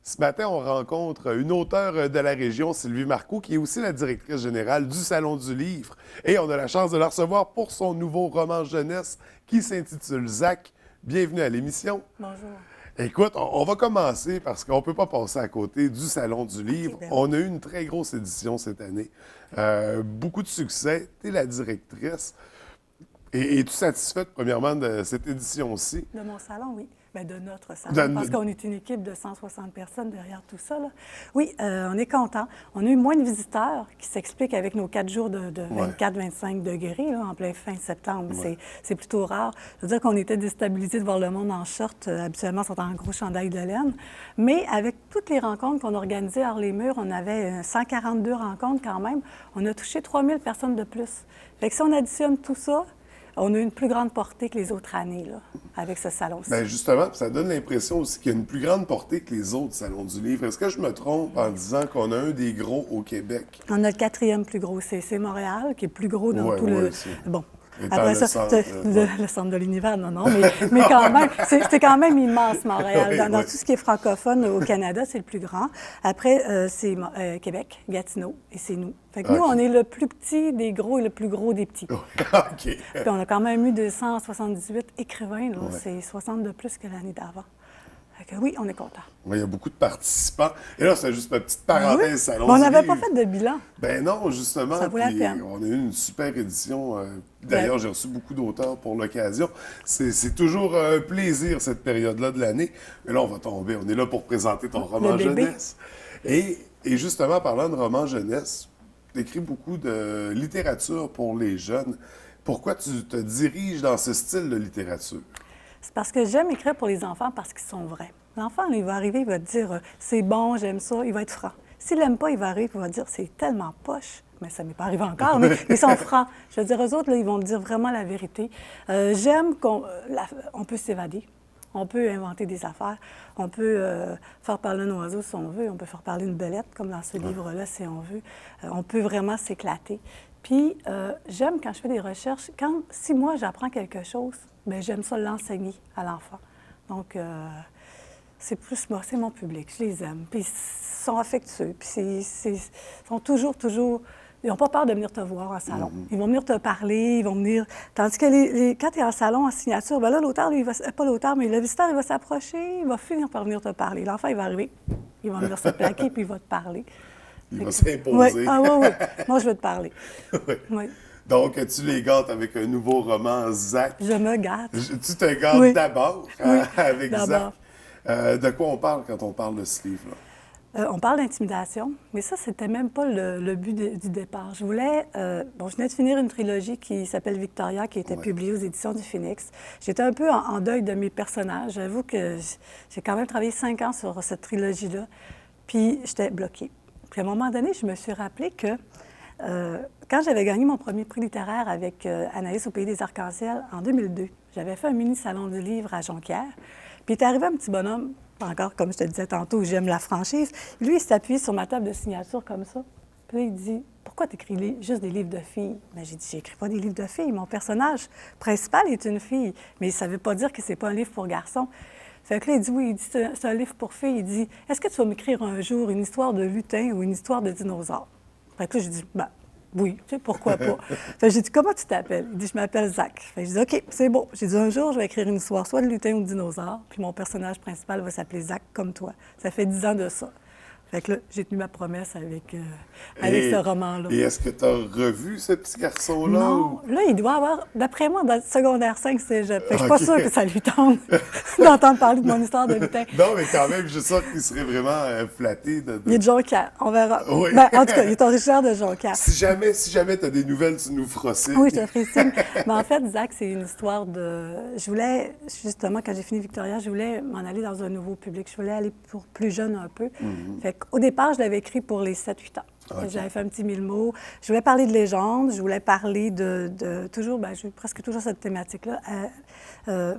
Ce matin, on rencontre une auteure de la région, Sylvie Marcoux, qui est aussi la directrice générale du Salon du Livre. Et on a la chance de la recevoir pour son nouveau roman jeunesse qui s'intitule Zach. Bienvenue à l'émission. Bonjour. Écoute, on va commencer parce qu'on ne peut pas passer à côté du Salon du Livre. Ok, ben oui. On a eu une très grosse édition cette année. Beaucoup de succès. Tu es la directrice. Et es-tu satisfaite, premièrement, de cette édition-ci? De mon salon, oui. Bien, de notre salon, De- parce qu'on est une équipe de 160 personnes derrière tout ça, là. Oui, on est content. On a eu moins de visiteurs, qui s'explique avec nos 4 jours de Ouais. 24-25 degrés, là, en plein fin septembre. Ouais. C'est plutôt rare. Je veux dire qu'on était déstabilisés de voir le monde en short. Habituellement, ils sont en gros chandail de laine. Mais avec toutes les rencontres qu'on a organisées hors les murs, on avait 142 rencontres quand même. On a touché 3000 personnes de plus. Fait que si on additionne tout ça, on a une plus grande portée que les autres années, là, avec ce salon-ci. Bien, justement, ça donne l'impression aussi qu'il y a une plus grande portée que les autres salons du livre. Est-ce que je me trompe en disant qu'on a un des gros au Québec? On a le 4e plus gros, c'est Montréal, qui est le plus gros dans Ouais, tout ouais, le... c'est- Bon. Étant Après le ça, centre, c'est ouais. le centre de l'univers, non, mais quand même, c'est quand même immense, Montréal. Oui, Dans oui. tout ce qui est francophone au Canada, c'est le plus grand. Après, c'est Québec, Gatineau, et c'est nous. Fait que nous, OK. on est le plus petit des gros et le plus gros des petits. OK. Puis on a quand même eu 278 écrivains, là. Ouais. C'est 60 de plus que l'année d'avant. Fait que oui, on est content. Ouais, il y a beaucoup de participants. Et là, c'est juste ma petite parenthèse Oui. salon Mais on du n'avait pas livre. fait de bilan. Ben non, justement. Ça vaut la puis peine. on a eu une super édition. D'ailleurs, j'ai reçu beaucoup d'auteurs pour l'occasion. C'est toujours un plaisir, cette période-là de l'année. Mais là, on va tomber. On est là pour présenter ton roman bébé. jeunesse. Et justement, parlant de roman jeunesse, tu écris beaucoup de littérature pour les jeunes. Pourquoi tu te diriges dans ce style de littérature? C'est parce que j'aime écrire pour les enfants parce qu'ils sont vrais. L'enfant, il va arriver, il va te dire c'est bon, j'aime ça, il va être franc. S'il n'aime pas, il va arriver, il va dire c'est tellement poche. Mais ça ne m'est pas arrivé encore, mais ils sont francs. Je veux dire, eux autres, là, ils vont me dire vraiment la vérité. J'aime on peut s'évader. On peut inventer des affaires. On peut faire parler un oiseau si on veut. On peut faire parler une belette, comme dans ce livre-là, si on veut. On peut vraiment s'éclater. Puis, j'aime quand je fais des recherches, si moi, j'apprends quelque chose, bien, j'aime ça l'enseigner à l'enfant. Donc, c'est plus moi, c'est mon public, je les aime. Puis, ils sont affectueux, puis ils sont toujours... Ils n'ont pas peur de venir te voir en salon. Ils vont venir te parler, ils vont venir... Tandis que quand tu es en salon, en signature, bien là, l'auteur, lui, pas l'auteur, mais le visiteur, il va s'approcher, il va finir par venir te parler. L'enfant, il va arriver, il va venir se plaquer, puis il va te parler. Il va Oui. s'imposer. Ah oui, oui. Moi, je veux te parler. Oui. Oui. Donc, tu les gâtes avec un nouveau roman, Zach. Je me gâte. Tu te gâtes Oui. d'abord Oui, avec d'abord. Zach. De quoi on parle quand on parle de ce livre-là? On parle d'intimidation, mais ça, c'était même pas le but du départ. Je voulais... je venais de finir une trilogie qui s'appelle Victoria, qui était publiée aux éditions du Phénix. J'étais un peu en deuil de mes personnages. J'avoue que j'ai quand même travaillé 5 ans sur cette trilogie-là, puis j'étais bloquée. Puis à un moment donné, je me suis rappelé que quand j'avais gagné mon premier prix littéraire avec Anaïs au Pays des Arcs-en-Ciel en 2002, j'avais fait un mini-salon du livre à Jonquière. Puis il est arrivé un petit bonhomme, encore comme je te disais tantôt, j'aime la franchise. Lui, il s'est appuyé sur ma table de signature comme ça. Puis là, il dit « Pourquoi tu écris juste des livres de filles? » Bien, j'ai dit « J'écris pas des livres de filles. Mon personnage principal est une fille. Mais ça veut pas dire que c'est pas un livre pour garçons. » Fait que là, il dit « Oui, il dit, c'est un livre pour filles. » Il dit « Est-ce que tu vas m'écrire un jour une histoire de lutin ou une histoire de dinosaure? » Fait que là, j'ai dit « Ben, oui, tu sais, pourquoi pas? » Fait que j'ai dit « Comment tu t'appelles? » Il dit « Je m'appelle Zach. » Fait que j'ai dit « OK, c'est bon. » J'ai dit « Un jour, je vais écrire une histoire, soit de lutin ou de dinosaure, puis mon personnage principal va s'appeler Zach comme toi. » Ça fait 10 ans de ça. Fait que là, j'ai tenu ma promesse avec ce roman-là. Et est-ce que tu as revu ce petit garçon-là? Non, là, il doit avoir, d'après moi, dans le secondaire 5 cégep. Fait que je suis pas OK. sûre que ça lui tente d'entendre parler de mon histoire de lutin. Non, mais quand même, je sens qu'il serait vraiment flatté Il est de Jonquière, on verra. Oui. Ben, en tout cas, il est originaire de Jonquière. Si jamais tu as des nouvelles, tu nous feras signe. Oui, je te ferai signe. Mais en fait, Zach, c'est une histoire de... Je voulais, justement, quand j'ai fini Victoria, je voulais m'en aller dans un nouveau public. Je voulais aller pour plus jeune un peu. Fait qu'au départ, je l'avais écrit pour les 7-8 ans. OK. J'avais fait un petit 1000 mots. Je voulais parler de légendes, je voulais parler toujours, j'ai presque toujours cette thématique-là,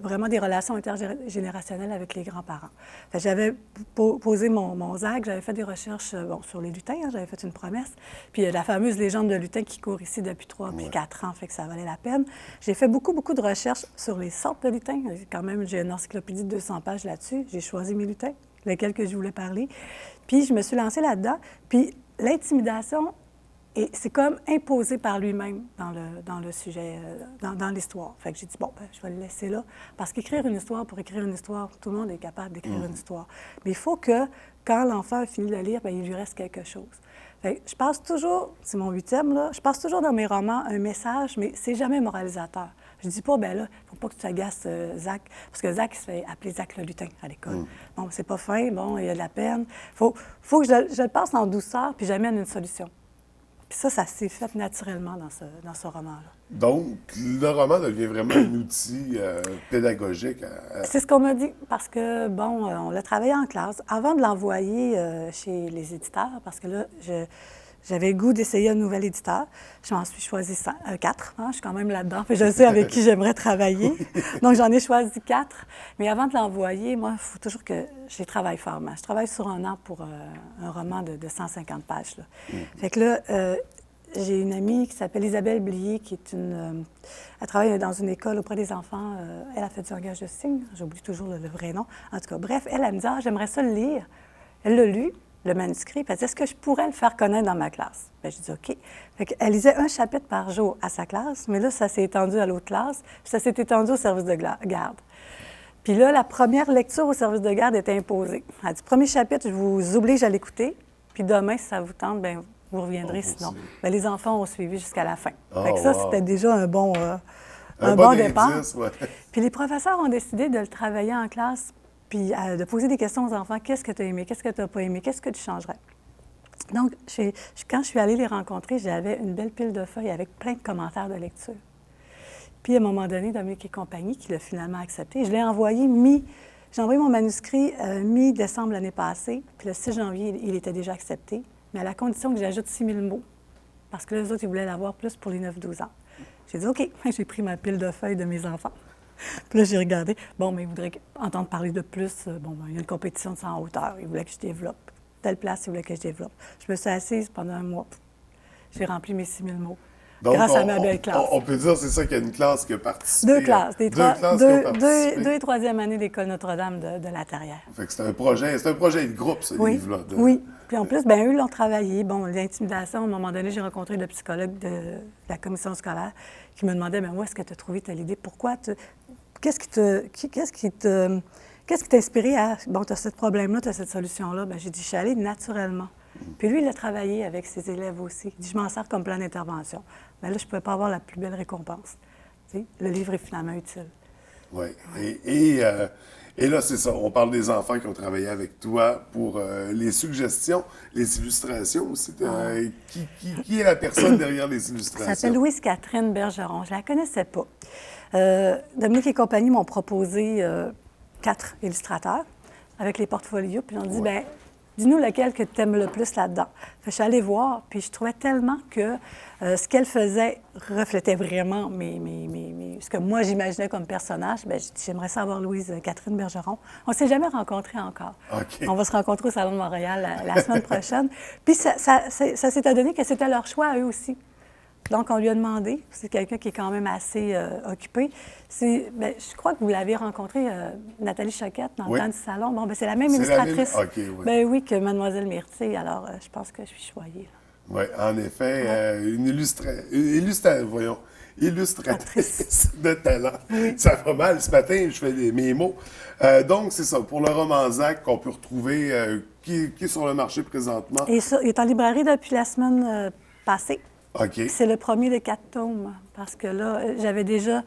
vraiment des relations intergénérationnelles avec les grands-parents. Fait que j'avais posé mon Zach, j'avais fait des recherches sur les lutins, hein, j'avais fait une promesse. Puis la fameuse légende de lutin qui court ici depuis 3 puis 4 ans, fait que ça valait la peine. J'ai fait beaucoup de recherches sur les sortes de lutins. Quand même, j'ai une encyclopédie de 200 pages là-dessus. J'ai choisi mes lutins. lequel que je voulais parler. Puis je me suis lancée là-dedans. Puis l'intimidation, c'est comme imposé par lui-même dans le sujet, dans l'histoire. Fait que j'ai dit, bon, ben, je vais le laisser là. Parce qu'écrire une histoire, pour écrire une histoire, tout le monde est capable d'écrire une histoire. Mais il faut que, quand l'enfant a fini de lire, bien, il lui reste quelque chose. Fait que je passe toujours, c'est mon 8e, là, je passe toujours dans mes romans un message, mais c'est jamais moralisateur. Je dis pas, ben là, faut pas que tu agaces Zach, parce que Zach, il se fait appeler Zach le lutin à l'école. Bon, c'est pas fin, bon, il y a de la peine. Faut que je le passe en douceur, puis j'amène une solution. Puis ça s'est fait naturellement dans ce roman-là. Donc, le roman devient vraiment un outil pédagogique. C'est ce qu'on m'a dit, parce que, bon, on l'a travaillé en classe. Avant de l'envoyer chez les éditeurs, parce que là, j'avais le goût d'essayer un nouvel éditeur. Je m'en suis choisi 4. Hein, je suis quand même là-dedans. Puis je sais avec qui j'aimerais travailler. Donc, j'en ai choisi 4. Mais avant de l'envoyer, moi, il faut toujours que je travaille fort. Je travaille sur un an pour un roman de 150 pages. Là. Fait que là, j'ai une amie qui s'appelle Isabelle Blier, qui est elle travaille dans une école auprès des enfants. Elle a fait du langage de signes. J'oublie toujours le vrai nom. En tout cas, bref, elle me dit « Ah, j'aimerais ça le lire. » Elle l'a lu, le manuscrit, puis elle dit « Est-ce que je pourrais le faire connaître dans ma classe? » Bien, je dis « OK. » Fait qu'elle lisait un chapitre par jour à sa classe, mais là, ça s'est étendu à l'autre classe, puis ça s'est étendu au service de garde. Puis là, la première lecture au service de garde était imposée. Elle dit « Premier chapitre, je vous oblige à l'écouter, puis demain, si ça vous tente, bien, vous reviendrez sinon. » Bien, les enfants ont suivi jusqu'à la fin. Fait que ça, c'était déjà un bon départ. Indice, ouais. Puis les professeurs ont décidé de le travailler en classe, puis de poser des questions aux enfants. Qu'est-ce que tu as aimé? Qu'est-ce que tu n'as pas aimé? Qu'est-ce que tu changerais? Donc, quand je suis allée les rencontrer, j'avais une belle pile de feuilles avec plein de commentaires de lecture. Puis, à un moment donné, Dominique et compagnie, qui l'a finalement accepté, je l'ai envoyé j'ai envoyé mon manuscrit mi-décembre l'année passée, puis le 6 janvier, il était déjà accepté, mais à la condition que j'ajoute 6 000 mots, parce que les autres, ils voulaient l'avoir plus pour les 9-12 ans. J'ai dit, OK, j'ai pris ma pile de feuilles de mes enfants. Puis là, j'ai regardé. Bon, mais ils voudraient entendre parler de plus. Bon, ben, il y a une compétition de 100 hauteur. Ils voulaient que je développe. Telle place, ils voulaient que je développe. Je me suis assise pendant un mois. J'ai rempli mes 6 000 mots. Donc, grâce à ma belle classe. On peut dire, c'est ça, qu'il y a une classe qui a participé. Deux classes. Deux classes qui ont participé. Deux et troisième année d'école Notre-Dame de la Terrière. Fait que c'est un projet de groupe, ce livre-là. Oui. Puis en plus, bien, eux l'ont travaillé. Bon, l'intimidation, à un moment donné, j'ai rencontré le psychologue de la commission scolaire qui me demandait, bien, où est-ce que tu as trouvé telle idée? Pourquoi qu'est-ce qui t'a inspiré à, bon, tu as ce problème-là, tu as cette solution-là? Bien, j'ai dit, je suis allée naturellement. Puis lui, il a travaillé avec ses élèves aussi. Il dit, je m'en sers comme plan d'intervention. Mais là, je ne pouvais pas avoir la plus belle récompense. Tu sais, le livre est finalement utile. Oui. Et là, c'est ça. On parle des enfants qui ont travaillé avec toi pour les suggestions, les illustrations aussi. Qui est la personne derrière les illustrations? Ça s'appelle Louise-Catherine Bergeron. Je ne la connaissais pas. Dominique et compagnie m'ont proposé 4 illustrateurs avec les portfolios. Puis ils ont dit, bien, dis-nous lequel que tu aimes le plus là-dedans. Je suis allée voir, puis je trouvais tellement que ce qu'elle faisait reflétait vraiment ce que moi j'imaginais comme personnage. Bien, j'aimerais savoir Louise-Catherine Bergeron. On ne s'est jamais rencontrés encore. Okay. On va se rencontrer au Salon de Montréal la semaine prochaine. Puis ça s'est adonné que c'était leur choix à eux aussi. Donc, on lui a demandé, c'est quelqu'un qui est quand même assez occupé. Bien, je crois que vous l'avez rencontré, Nathalie Choquette, dans le temps du salon. Bon, bien, c'est la même illustratrice. Okay, oui. Bien oui, que Mademoiselle Myrtille. Alors, je pense que je suis choyée. Oui, en effet, une illustratrice de talent. Oui. Ça va mal. Ce matin, je fais mes mots. Donc, c'est ça. Pour le roman Zach qu'on peut retrouver, qui est sur le marché présentement. Et ça, il est en librairie depuis la semaine passée. OK. C'est le premier de 4 tomes, parce que là, j'avais déjà,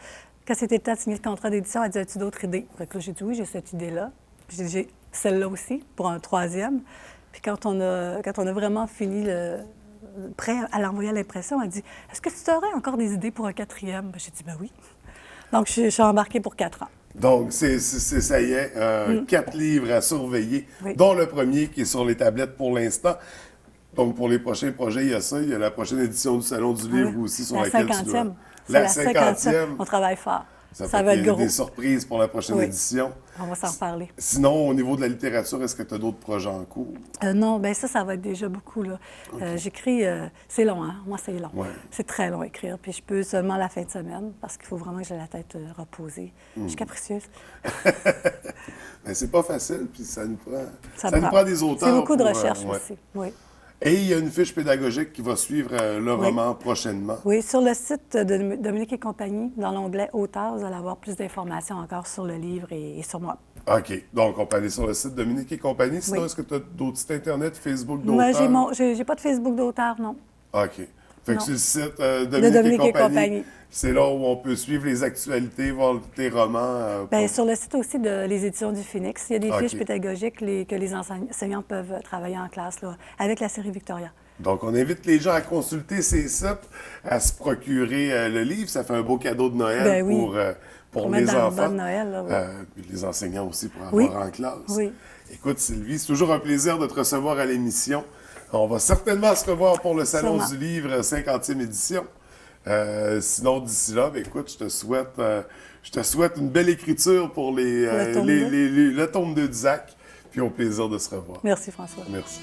quand c'était le temps de signer le contrat d'édition, elle dit, as-tu d'autres idées? Fait que là, j'ai dit, oui, j'ai cette idée-là. Puis j'ai celle-là aussi, pour un 3e. Puis quand on a vraiment fini prêt à l'envoyer à l'impression, elle dit, est-ce que tu aurais encore des idées pour un 4e? Ben, j'ai dit, ben oui. Donc, je suis embarquée pour 4 ans. Donc, ça y est, 4 livres à surveiller, dont le premier qui est sur les tablettes pour l'instant. Donc, pour les prochains projets, il y a ça. Il y a la prochaine édition du Salon du Livre aussi sur laquelle tu dois... La 50e. On travaille fort. Ça Ça fait va qu'il être y a gros. des surprises pour la prochaine Oui. édition. On va s'en reparler. Sinon, au niveau de la littérature, est-ce que tu as d'autres projets en cours? Non, bien ça va être déjà beaucoup, là. J'écris, c'est long, hein? Moi, c'est long. Ouais. C'est très long à écrire, puis je peux seulement la fin de semaine, parce qu'il faut vraiment que j'ai la tête reposée. Je suis capricieuse. Ben, c'est pas facile, puis ça nous prend, Ça ça nous prend des auteurs. C'est beaucoup de pour, recherche ouais. aussi, oui. Et il y a une fiche pédagogique qui va suivre le Oui. roman prochainement. Oui, sur le site de Dominique et compagnie, dans l'onglet Auteurs, vous allez avoir plus d'informations encore sur le livre et sur moi. OK. Donc, on peut aller sur le site Dominique et compagnie. Sinon, Oui. est-ce que tu as d'autres sites Internet, Facebook Moi, d'auteurs? j'ai pas de Facebook d'auteur, non. OK. Fait que Non. sur le site De Dominique et compagnie. c'est là où on peut suivre les actualités, voir tes romans. Bien, sur le site aussi les éditions du Phénix, il y a des OK. fiches pédagogiques que les enseignants peuvent travailler en classe là, avec la série Victoria. Donc, on invite les gens à consulter ces sites, à se procurer le livre. Ça fait un beau cadeau de Noël Ben oui. pour mettre les dans le enfants. bas de Noël, là, oui. Puis les enseignants aussi pour Oui. avoir en classe. Oui. Écoute, Sylvie, c'est toujours un plaisir de te recevoir à l'émission. On va certainement se revoir pour le Salon Sûrement. du Livre 50e édition. Sinon, d'ici là, ben, écoute, je te souhaite une belle écriture pour le tome 2. le tome 2 de Zach. Puis au plaisir de se revoir. Merci, François. Merci.